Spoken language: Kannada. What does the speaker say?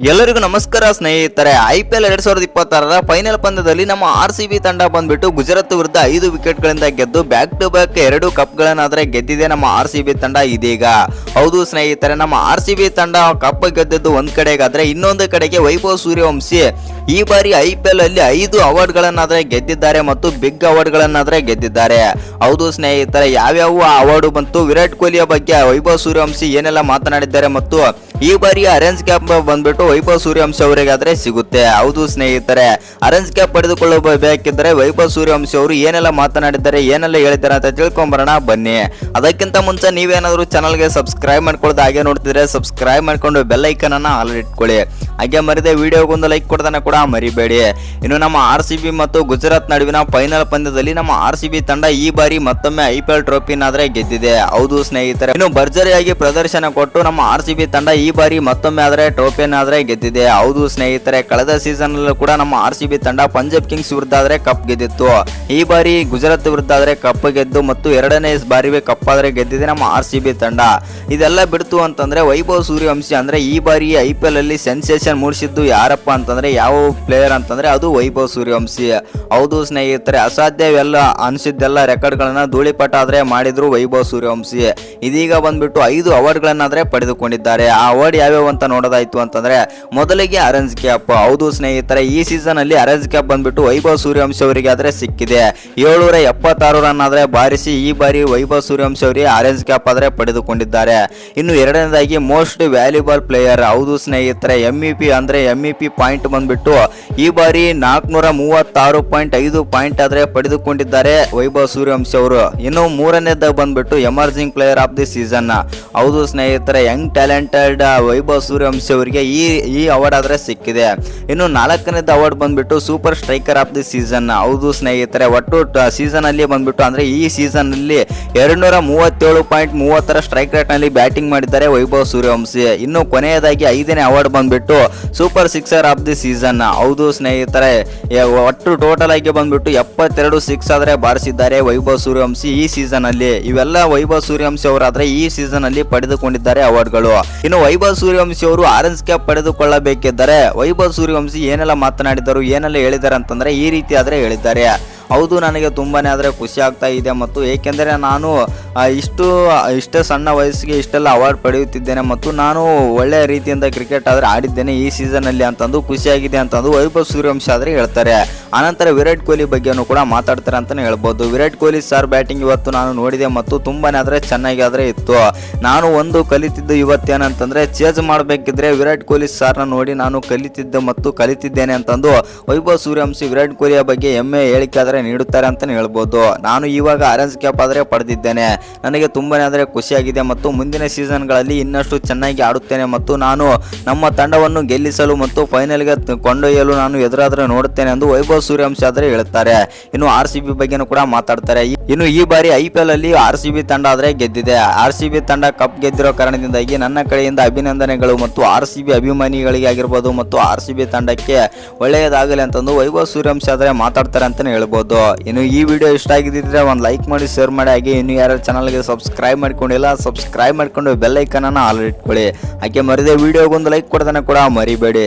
ಎಲ್ಲರಿಗೂ ನಮಸ್ಕಾರ ಸ್ನೇಹಿತರೆ. IPL 2026ರ ಫೈನಲ್ ಪಂದ್ಯದಲ್ಲಿ ನಮ್ಮ RCB ತಂಡ ಬಂದ್ಬಿಟ್ಟು ಗುಜರಾತ್ ವಿರುದ್ಧ 5 ವಿಕೆಟ್ಗಳಿಂದ ಗೆದ್ದು ಬ್ಯಾಕ್ ಟು ಬ್ಯಾಕ್ 2 ಕಪ್ಗಳನ್ನಾದ್ರೆ ಗೆದ್ದಿದೆ ನಮ್ಮ RCB ತಂಡ ಇದೀಗ. ಹೌದು ಸ್ನೇಹಿತರೆ, ನಮ್ಮ RCB ತಂಡ ಕಪ್ ಗೆದ್ದಿದ್ದು ಒಂದ್ ಕಡೆಗಾದ್ರೆ, ಇನ್ನೊಂದು ಕಡೆಗೆ ವೈಭವ್ ಸೂರ್ಯವಂಶಿ ಈ ಬಾರಿ IPL ಅಲ್ಲಿ 5 ಅವಾರ್ಡ್ಗಳನ್ನಾದ್ರೆ ಗೆದ್ದಿದ್ದಾರೆ ಮತ್ತು ಬಿಗ್ ಅವಾರ್ಡ್ಗಳನ್ನಾದ್ರೆ ಗೆದ್ದಿದ್ದಾರೆ. ಹೌದು ಸ್ನೇಹಿತರೆ, ಯಾವ್ಯಾವ ಅವಾರ್ಡ್ ಬಂತು, ವಿರಾಟ್ ಕೊಹ್ಲಿಯ ಬಗ್ಗೆ ವೈಭವ್ ಸೂರ್ಯವಂಶಿ ಏನೆಲ್ಲ ಮಾತನಾಡಿದ್ದಾರೆ ಮತ್ತು ಈ ಬಾರಿ ಆರೆಂಜ್ ಕ್ಯಾಪ್ ಬಂದ್ಬಿಟ್ಟು ವೈಭವ್ ಸೂರ್ಯವಂಶಿ ಅವರಿಗಾದ್ರೆ ಸಿಗುತ್ತೆ. ಹೌದು ಸ್ನೇಹಿತರೆ, ಆರೆಂಜ್ ಕ್ಯಾಪ್ ಪಡೆದುಕೊಳ್ಳಬೇಕಿದ್ರೆ ವೈಭವ್ ಸೂರ್ಯವಂಶಿ ಅವರು ಏನೆಲ್ಲ ಮಾತನಾಡಿದ್ದಾರೆ, ಏನೆಲ್ಲ ಹೇಳಿದ್ದಾರೆ ಅಂತ ತಿಳ್ಕೊಂಬರೋಣ ಬನ್ನಿ. ಅದಕ್ಕಿಂತ ಮುಂಚೆ ನೀವೇನಾದ್ರೂ ಚಾನಲ್ಗೆ ಸಬ್ಸ್ಕ್ರೈಬ್ ಮಾಡ್ಕೊಳ್ಳೋದು ಹಾಗೆ ನೋಡ್ತಿದ್ರೆ ಸಬ್ಸ್ಕ್ರೈಬ್ ಮಾಡ್ಕೊಂಡು ಬೆಲ್ ಐಕನ್ ಅನ್ನ ಆಲ್ ಇಟ್ಕೊಳ್ಳಿ. ಹಾಗೆ ಮರಿದೆ ವಿಡಿಯೋಗೊಂದು ಲೈಕ್ ಕೊಡ್ತಾನೆ ಕೂಡ ಮರಿಬೇಡಿ. ಇನ್ನು ನಮ್ಮ RCB ಮತ್ತು ಗುಜರಾತ್ ನಡುವಿನ ಫೈನಲ್ ಪಂದ್ಯದಲ್ಲಿ ನಮ್ಮ RCB ತಂಡ ಈ ಬಾರಿ ಮತ್ತೊಮ್ಮೆ IPL ಟ್ರೋಫಿನಾದ್ರೆ ಗೆದ್ದಿದೆ. ಹೌದು ಸ್ನೇಹಿತರೆ, ಇನ್ನು ಭರ್ಜರಿಯಾಗಿ ಪ್ರದರ್ಶನ ಕೊಟ್ಟು ನಮ್ಮ RCB ತಂಡ ಈ ಬಾರಿ ಮತ್ತೊಮ್ಮೆ ಆದ್ರೆ ಟ್ರೋಫಿನಾದ್ರೆ ಗೆದ್ದಿದೆ. ಹೌದು ಸ್ನೇಹಿತರೆ, ಕಳೆದ ಸೀಸನ್ ಅಲ್ಲೂ ಕೂಡ ನಮ್ಮ RCB ತಂಡ ಪಂಜಾಬ್ ಕಿಂಗ್ಸ್ ವಿರುದ್ಧ ಆದ್ರೆ ಕಪ್ ಗೆದ್ದಿತ್ತು. ಈ ಬಾರಿ ಗುಜರಾತ್ ವಿರುದ್ಧ ಆದ್ರೆ ಕಪ್ ಗೆದ್ದು ಮತ್ತು ಎರಡನೇ ಬಾರಿ ಕಪ್ ಆದ್ರೆ ಗೆದ್ದಿದೆ ನಮ್ಮ RCB ತಂಡ. ಇದೆಲ್ಲ ಬಿಡ್ತು ಅಂತಂದ್ರೆ ವೈಭವ್ ಸೂರ್ಯವಂಶಿ ಅಂದ್ರೆ ಈ ಬಾರಿ IPL ಅಲ್ಲಿ ಸೆನ್ಸೇಷನ್ ಮೂಡಿಸಿದ್ದು ಯಾರಪ್ಪ ಅಂತಂದ್ರೆ, ಯಾವ ಪ್ಲೇಯರ್ ಅಂತಂದ್ರೆ ಅದು ವೈಭವ್ ಸೂರ್ಯವಂಶಿ. ಹೌದು ಸ್ನೇಹಿತರೆ, ಅಸಾಧ್ಯವೆಲ್ಲ ಅನಿಸಿದ್ದೆಲ್ಲ ರೆಕಾರ್ಡ್ ಗಳನ್ನ ಧೂಳಿಪಟ ಆದ್ರೆ ಮಾಡಿದ್ರು ವೈಭವ್ ಸೂರ್ಯವಂಶಿ. ಇದೀಗ ಬಂದ್ಬಿಟ್ಟು 5 ಅವಾರ್ಡ್ ಗಳನ್ನಾದ್ರೆ ಪಡೆದುಕೊಂಡಿದ್ದಾರೆ. ಆ ಅವಾರ್ಡ್ ಯಾವ್ಯಾವ ಅಂತ ನೋಡೋದಾಯ್ತು ಅಂತಂದ್ರೆ, ಮೊದಲಿಗೆ ಆರೆಂಜ್ ಕ್ಯಾಪ್. ಹೌದು ಸ್ನೇಹಿತರೆ, ಈ ಸೀಸನ್ ಅಲ್ಲಿ ಆರೆಂಜ್ ಕ್ಯಾಪ್ ಬಂದ್ಬಿಟ್ಟು ವೈಭವ್ ಸೂರ್ಯವಂಶಿ ಅವರಿಗೆ ಆದ್ರೆ ಸಿಕ್ಕಿದೆ. 776 ರನ್ ಆದ್ರೆ ಬಾರಿಸಿ ಈ ಬಾರಿ ವೈಭವ್ ಸೂರ್ಯವಂಶಿ ಅವರಿಗೆ ಆರೆಂಜ್ ಕ್ಯಾಪ್ ಆದ್ರೆ ಪಡೆದುಕೊಂಡಿದ್ದಾರೆ. ಇನ್ನು ಎರಡನೇದಾಗಿ ಮೋಸ್ಟ್ ವ್ಯಾಲ್ಯೂಬಲ್ ಪ್ಲೇಯರ್. ಹೌದು ಸ್ನೇಹಿತರೆ, MEP ಅಂದ್ರೆ MEP ಪಾಯಿಂಟ್ ಬಂದ್ಬಿಟ್ಟು ಈ ಬಾರಿ 436.5 ಪಾಯಿಂಟ್ ಆದ್ರೆ ಪಡೆದುಕೊಂಡಿದ್ದಾರೆ ವೈಭವ್ ಸೂರ್ಯವಂಶಿ ಅವರು. ಇನ್ನು ಮೂರನೇದಾಗ ಬಂದ್ಬಿಟ್ಟು emerging player of the season. ಹೌದು ಸ್ನೇಹಿತರೆ, ಯಂಗ್ ಟ್ಯಾಲೆಂಟೆಡ್ ವೈಭವ್ ಸೂರ್ಯವಂಶಿ ಅವರಿಗೆ ಈ ಅವಾರ್ಡ್ ಆದ್ರೆ ಸಿಕ್ಕಿದೆ. ಇನ್ನು ನಾಲ್ಕನೇದ ಅವಾರ್ಡ್ ಬಂದ್ಬಿಟ್ಟು super striker of the season. ಹೌದು ಸ್ನೇಹಿತರೆ, ಒಟ್ಟು ಸೀಸನ್ ಅಲ್ಲಿ ಬಂದ್ಬಿಟ್ಟು ಅಂದ್ರೆ ಈ ಸೀಸನ್ ಅಲ್ಲಿ 237.30 ಸ್ಟ್ರೈಕ್ ರೇಟ್ ನಲ್ಲಿ ಬ್ಯಾಟಿಂಗ್ ಮಾಡಿದ್ದಾರೆ ವೈಭವ್ ಸೂರ್ಯವಂಶಿ. ಇನ್ನು ಕೊನೆಯದಾಗಿ 5ನೇ ಅವಾರ್ಡ್ ಬಂದ್ಬಿಟ್ಟು super sixer of the season. ಹೌದು ಸ್ನೇಹಿತರೆ, ಒಟ್ಟು ಟೋಟಲ್ ಆಗಿ ಬಂದ್ಬಿಟ್ಟು 72 ಸಿಕ್ಸ್ ಆದ್ರೆ ಬಾರಿಸಿದ್ದಾರೆ ವೈಭವ್ ಸೂರ್ಯವಂಶಿ ಈ ಸೀಸನ್ ಅಲ್ಲಿ. ಇವೆಲ್ಲ ವೈಭವ್ ಸೂರ್ಯವಂಶಿ ಅವರಾದ್ರೆ ಈ ಸೀಸನ್ ಅಲ್ಲಿ ಪಡೆದುಕೊಂಡಿದ್ದಾರೆ ಅವಾರ್ಡ್ಗಳು. ಇನ್ನು ವೈಭವ್ ಸೂರ್ಯವಂಶಿ ಅವರು ಆರೆಂಜ್ ಕ್ಯಾಪ್ ಪಡೆದುಕೊಳ್ಳಬೇಕಿದ್ದರೆ ವೈಭವ್ ಸೂರ್ಯವಂಶಿ ಏನೆಲ್ಲ ಮಾತನಾಡಿದರು, ಏನೆಲ್ಲ ಹೇಳಿದ್ದಾರೆ ಅಂತಂದ್ರೆ ಈ ರೀತಿ ಆದ್ರೆ ಹೇಳಿದ್ದಾರೆ. ಹೌದು, ನನಗೆ ತುಂಬಾನೇ ಆದರೆ ಖುಷಿ ಆಗ್ತಾ ಇದೆ ಮತ್ತು ಏಕೆಂದರೆ ನಾನು ಇಷ್ಟೇ ಸಣ್ಣ ವಯಸ್ಸಿಗೆ ಇಷ್ಟೆಲ್ಲ ಅವಾರ್ಡ್ ಪಡೆಯುತ್ತಿದ್ದೇನೆ ಮತ್ತು ನಾನು ಒಳ್ಳೆಯ ರೀತಿಯಿಂದ ಕ್ರಿಕೆಟ್ ಆದರೆ ಆಡಿದ್ದೇನೆ ಈ ಸೀಸನಲ್ಲಿ ಅಂತಂದು ಖುಷಿಯಾಗಿದೆ ಅಂತಂದು ವೈಭವ್ ಸೂರ್ಯವಂಶಿ ಆದರೆ ಹೇಳ್ತಾರೆ. ಆನಂತರ ವಿರಾಟ್ ಕೊಹ್ಲಿ ಬಗ್ಗೆನೂ ಕೂಡ ಮಾತಾಡ್ತಾರೆ ಅಂತಲೇ ಹೇಳ್ಬೋದು. ವಿರಾಟ್ ಕೊಹ್ಲಿ ಸರ್ ಬ್ಯಾಟಿಂಗ್ ಇವತ್ತು ನಾನು ನೋಡಿದೆ ಮತ್ತು ತುಂಬಾನೇ ಆದರೆ ಚೆನ್ನಾಗಿ ಆದರೆ ಇತ್ತು. ನಾನು ಒಂದು ಕಲಿತಿದ್ದು ಇವತ್ತೇನಂತಂದರೆ, ಚೇಂಜ್ ಮಾಡಬೇಕಿದ್ರೆ ವಿರಾಟ್ ಕೊಹ್ಲಿ ಸರ್ನ ನೋಡಿ ನಾನು ಕಲಿತಿದ್ದೆ ಮತ್ತು ಕಲಿತಿದ್ದೇನೆ ಅಂತಂದು ವೈಭವ್ ಸೂರ್ಯವಂಶಿ ವಿರಾಟ್ ಕೊಹ್ಲಿಯ ಬಗ್ಗೆ ಹೆಮ್ಮೆ ಹೇಳಿಕೆ ಆದರೆ ನೀಡುತ್ತಾರೆ ಅಂತಲೇ ಹೇಳ್ಬೋದು. ನಾನು ಇವಾಗ ಆರೆಂಜ್ ಕ್ಯಾಪ್ ಆದರೆ ಪಡೆದಿದ್ದೇನೆ, ನನಗೆ ತುಂಬಾನೇ ಆದರೆ ಖುಷಿಯಾಗಿದೆ ಮತ್ತು ಮುಂದಿನ ಸೀಸನ್ಗಳಲ್ಲಿ ಇನ್ನಷ್ಟು ಚೆನ್ನಾಗಿ ಆಡುತ್ತೇನೆ ಮತ್ತು ನಾನು ನಮ್ಮ ತಂಡವನ್ನು ಗೆಲ್ಲಿಸಲು ಮತ್ತು ಫೈನಲ್ಗೆ ಕೊಂಡೊಯ್ಯಲು ನಾನು ಎದುರಾದ್ರೆ ನೋಡುತ್ತೇನೆ ಎಂದು ವೈಭವ್ ಸೂರ್ಯವಂಶಿ ಆದರೆ ಹೇಳ್ತಾರೆ. ಇನ್ನು RCB ಬಗ್ಗೆನೂ ಕೂಡ ಮಾತಾಡ್ತಾರೆ. ಇನ್ನು ಈ ಬಾರಿ IPL ಅಲ್ಲಿ RCB ತಂಡ ಆದರೆ ಗೆದ್ದಿದೆ. RCB ತಂಡ ಕಪ್ ಗೆದ್ದಿರೋ ಕಾರಣದಿಂದಾಗಿ ನನ್ನ ಕಡೆಯಿಂದ ಅಭಿನಂದನೆಗಳು ಮತ್ತು RCB ಅಭಿಮಾನಿಗಳಿಗೆ ಆಗಿರ್ಬೋದು ಮತ್ತು RCB ತಂಡಕ್ಕೆ ಒಳ್ಳೆಯದಾಗಲಿ ಅಂತಂದು ವೈಭವ್ ಸೂರ್ಯವಂಶಿ ಆದರೆ ಮಾತಾಡ್ತಾರೆ ಅಂತಲೇ ಹೇಳ್ಬೋದು. ಇನ್ನು ಈ ವಿಡಿಯೋ ಇಷ್ಟ ಆಗಿದ್ದರೆ ಒಂದು ಲೈಕ್ ಮಾಡಿ, ಶೇರ್ ಮಾಡಿ. ಹಾಗೆ ಇನ್ನು ಯಾರು ಚಾನಲ್ಗೆ ಸಬ್ಸ್ಕ್ರೈಬ್ ಮಾಡ್ಕೊಂಡಿಲ್ಲ ಸಬ್ಸ್ಕ್ರೈಬ್ ಮಾಡ್ಕೊಂಡು ಬೆಲ್ ಐಕನ್ ಅನ್ನು ಆಲ್ ಇಟ್ಕೊಳ್ಳಿ. ಹಾಗೆ ಮರಿದೆ ವಿಡಿಯೋಗೊಂದು ಲೈಕ್ ಕೊಡೋದನ್ನ ಕೂಡ ಮರಿಬೇಡಿ.